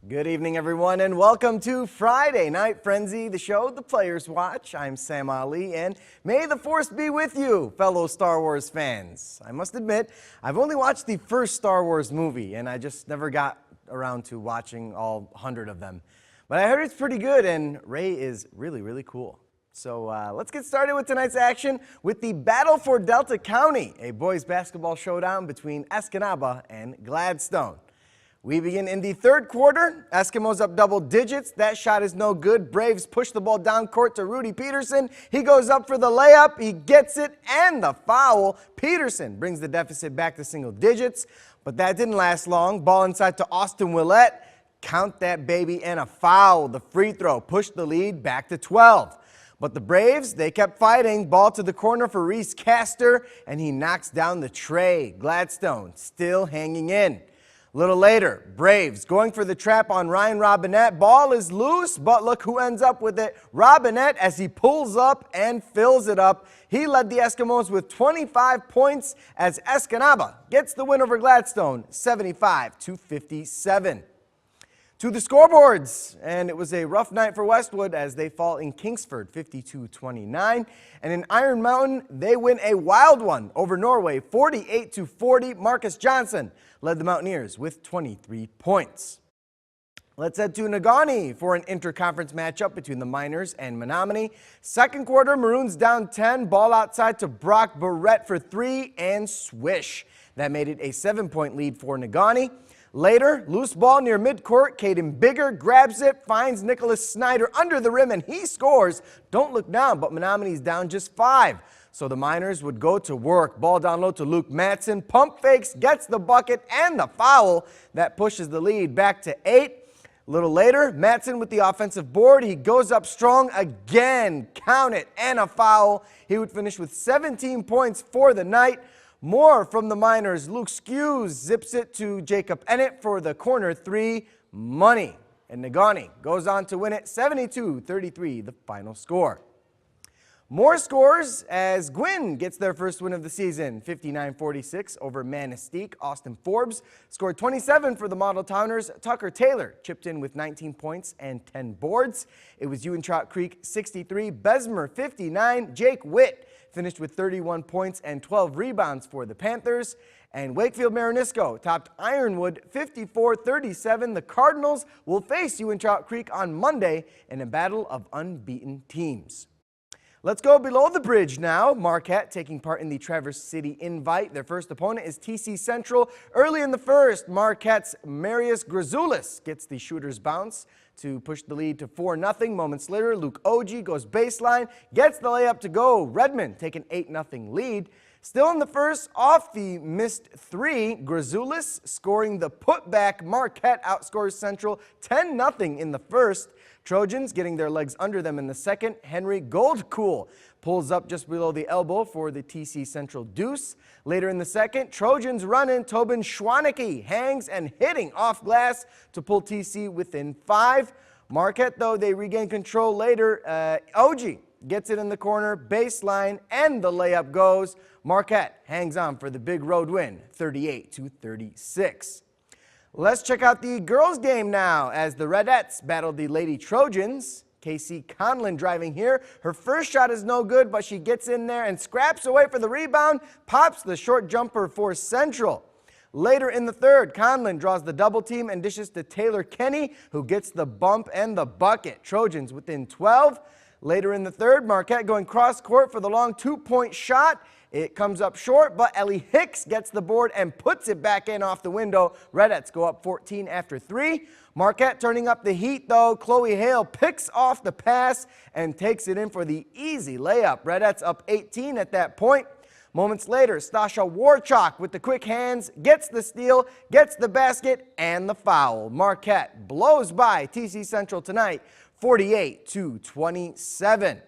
Good evening, everyone, and welcome to Friday Night Frenzy, the show the players watch. I'm Sam Ali, and may the Force be with you, fellow Star Wars fans. I must admit, I've only watched the first Star Wars movie, and I just never got around to watching all 100 of them. But I heard it's pretty good, and Rey is really cool. So let's get started with tonight's action with the Battle for Delta County, a boys basketball showdown between Escanaba and Gladstone. We begin in the third quarter. Eskimos up double digits. That shot is no good. Braves push the ball down court to Rudy Peterson. He goes up for the layup. He gets it and the foul. Peterson brings the deficit back to single digits, but that didn't last long. Ball inside to Austin Willett. Count that baby and a foul. The free throw pushed the lead back to 12. But the Braves, they kept fighting. Ball to the corner for Reese Castor, and he knocks down the tray. Gladstone still hanging in. A little later, Braves going for the trap on Ryan Robinette. Ball is loose, but look who ends up with it. Robinette, as he pulls up and fills it up. He led the Eskimos with 25 points as Escanaba gets the win over Gladstone, 75-57. To the scoreboards, and it was a rough night for Westwood as they fall in Kingsford 52-29, and in Iron Mountain they win a wild one over Norway 48-40. Marcus Johnson led the Mountaineers with 23 points. Let's head to Nogami for an interconference matchup between the Miners and Menominee. Second quarter, Maroons down 10, ball outside to Brock Barrett for three and swish. That made it a 7-point lead for Nogami. Later, loose ball near midcourt. Caden Bigger grabs it, finds Nicholas Snyder under the rim, and he scores. Don't look down, but Menominee's down just 5. So the Miners would go to work. Ball down low to Luke Matson. Pump fakes, gets the bucket and the foul. That pushes the lead back to 8. A little later, Matson with the offensive board. He goes up strong again. Count it, and a foul. He would finish with 17 points for the night. More from the Miners. Luke Skews zips it to Jacob Ennett for the corner three. Money. And Nogami goes on to win it 72-33, the final score. More scores as Gwynn gets their first win of the season, 59-46 over Manistee. Austin Forbes scored 27 for the Model Towners. Tucker Taylor chipped in with 19 points and 10 boards. It was Trout Creek 63, Bessemer 59. Jake Witt finished with 31 points and 12 rebounds for the Panthers. And Wakefield Marinisco topped Ironwood 54-37. The Cardinals will face Trout Creek on Monday in a battle of unbeaten teams. Let's go below the bridge now. Marquette taking part in the Traverse City Invite. Their first opponent is TC Central. Early in the first, Marquette's Marius Grazoulis gets the shooter's bounce to push the lead to 4-0. Moments later, Luke Oji goes baseline, gets the layup to go. Redmond take an 8-0 lead. Still in the first, off the missed three, Grazoulis scoring the putback. Marquette outscores Central 10-0 in the first. Trojans getting their legs under them in the second. Henry Goldcool pulls up just below the elbow for the TC Central deuce. Later in the second, Trojans run in. Tobin Schwanecke hangs and hitting off glass to pull TC within 5. Marquette, though, they regain control later. Oji gets it in the corner, baseline, and the layup goes. Marquette hangs on for the big road win, 38-36. Let's check out the girls' game now as the Redettes battle the Lady Trojans. Casey Conlon driving here. Her first shot is no good, but she gets in there and scraps away for the rebound, pops the short jumper for Central. Later in the third, Conlon draws the double team and dishes to Taylor Kenny, who gets the bump and the bucket. Trojans within 12. Later in the third, Marquette going cross court for the long 2-point shot. It comes up short, but Ellie Hicks gets the board and puts it back in off the window. Redettes go up 14 after 3. Marquette turning up the heat, though. Chloe Hale picks off the pass and takes it in for the easy layup. Redettes up 18 at that point. Moments later, Stasha Warchuk with the quick hands, gets the steal, gets the basket, and the foul. Marquette blows by TC Central tonight, 48-27.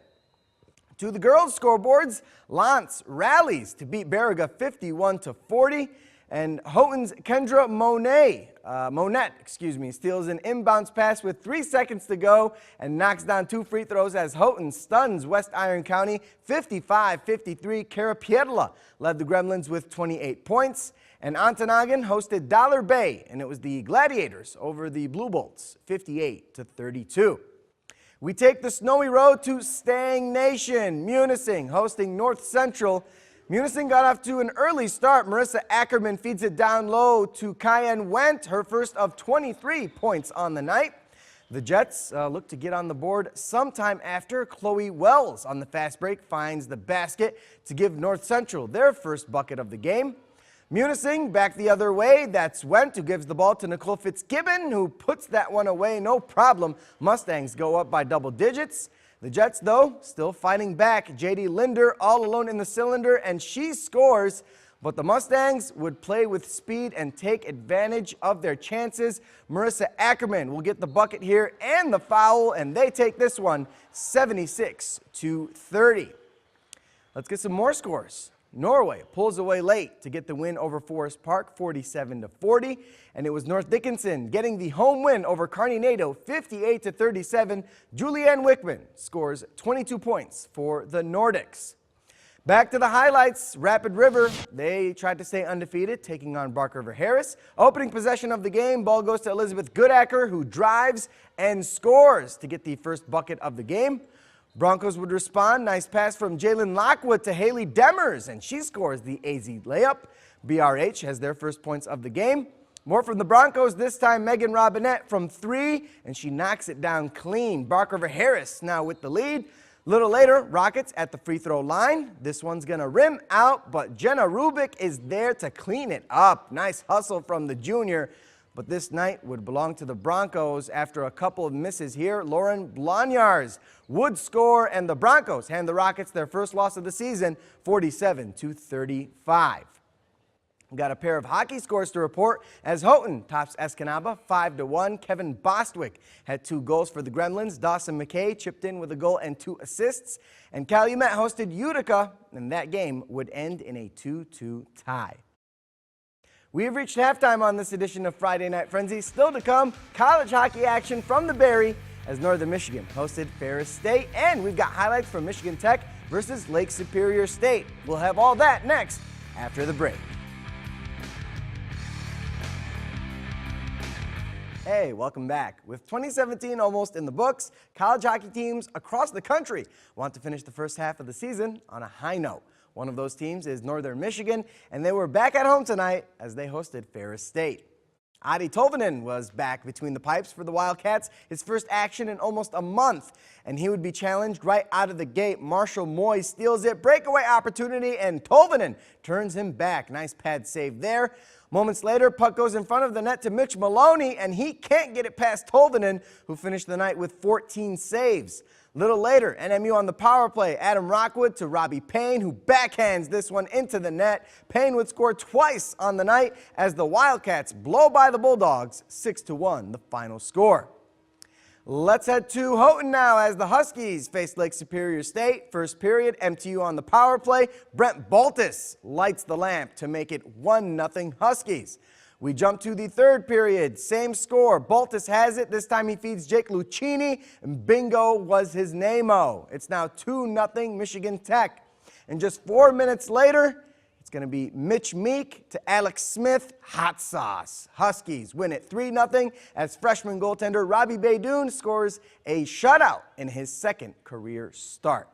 To the girls' scoreboards, Lance rallies to beat Baraga 51-40, and Houghton's Kendra Monette steals an inbounds pass with 3 seconds to go and knocks down 2 free throws as Houghton stuns West Iron County 55-53. Cara Pietla led the Gremlins with 28 points. And Ontonagon hosted Dollar Bay, and it was the Gladiators over the Blue Bolts, 58-32. We take the snowy road to Stang Nation. Munising hosting North Central. Munising got off to an early start. Marissa Ackerman feeds it down low to Cayenne Wendt, her first of 23 points on the night. The Jets look to get on the board sometime after. Chloe Wells on the fast break finds the basket to give North Central their first bucket of the game. Munising back the other way. That's Wendt who gives the ball to Nicole Fitzgibbon, who puts that one away, no problem. Mustangs go up by double digits. The Jets, though, still fighting back. J.D. Linder all alone in the cylinder, and she scores. But the Mustangs would play with speed and take advantage of their chances. Marissa Ackerman will get the bucket here and the foul, and they take this one 76-30. Let's get some more scores. Norway pulls away late to get the win over Forest Park, 47-40, and it was North Dickinson getting the home win over Kearney NATO, 58-37. Julianne Wickman scores 22 points for the Nordics. Back to the highlights. Rapid River, they tried to stay undefeated, taking on Bark River Harris. Opening possession of the game, ball goes to Elizabeth Goodacker, who drives and scores to get the first bucket of the game. Broncos would respond. Nice pass from Jalen Lockwood to Haley Demers, and she scores the AZ layup. BRH has their first points of the game. More from the Broncos, this time Megan Robinette from three, and she knocks it down clean. Bark River Harris now with the lead. Little later, Rockets at the free throw line. This one's going to rim out, but Jenna Rubik is there to clean it up. Nice hustle from the junior. But this night would belong to the Broncos after a couple of misses here. Lauren Blonyars would score, and the Broncos hand the Rockets their first loss of the season, 47-35. We've got a pair of hockey scores to report as Houghton tops Escanaba 5-1. Kevin Bostwick had 2 goals for the Gremlins. Dawson McKay chipped in with a goal and 2 assists. And Calumet hosted Utica, and that game would end in a 2-2 tie. We have reached halftime on this edition of Friday Night Frenzy. Still to come, college hockey action from the Berry as Northern Michigan hosted Ferris State. And we've got highlights from Michigan Tech versus Lake Superior State. We'll have all that next after the break. Hey, welcome back. With 2017 almost in the books, college hockey teams across the country want to finish the first half of the season on a high note. One of those teams is Northern Michigan, and they were back at home tonight as they hosted Ferris State. Adi Tolvanen was back between the pipes for the Wildcats, his first action in almost a month, and he would be challenged right out of the gate. Marshall Moy steals it, breakaway opportunity, and Tolvanen turns him back. Nice pad save there. Moments later, puck goes in front of the net to Mitch Maloney, and he can't get it past Tolvanen, who finished the night with 14 saves. Little later, NMU on the power play, Adam Rockwood to Robbie Payne, who backhands this one into the net. Payne would score twice on the night as the Wildcats blow by the Bulldogs, 6-1, the final score. Let's head to Houghton now as the Huskies face Lake Superior State. First period, MTU on the power play. Brent Baltus lights the lamp to make it 1-0 Huskies. We jump to the third period, same score. Baltus has it. This time he feeds Jake Lucchini, and bingo was his name-o. It's now 2-0 Michigan Tech. And just 4 minutes later, it's going to be Mitch Meek to Alex Smith, hot sauce. Huskies win it 3-0 as freshman goaltender Robbie Baydoun scores a shutout in his second career start.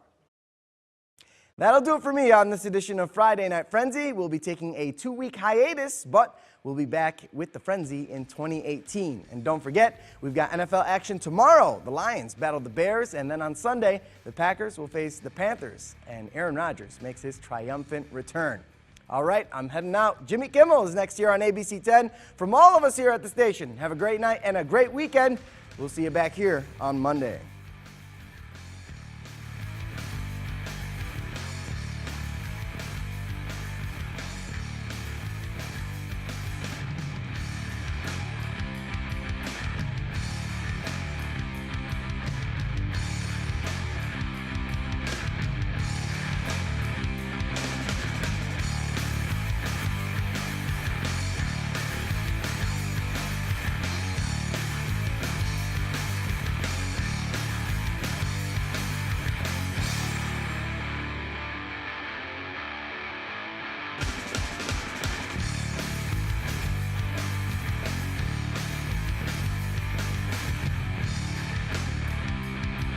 That'll do it for me on this edition of Friday Night Frenzy. We'll be taking a 2-week hiatus, but we'll be back with the Frenzy in 2018. And don't forget, we've got NFL action tomorrow. The Lions battle the Bears, and then on Sunday, the Packers will face the Panthers, and Aaron Rodgers makes his triumphant return. All right, I'm heading out. Jimmy Kimmel is next year on ABC 10. From all of us here at the station, have a great night and a great weekend. We'll see you back here on Monday.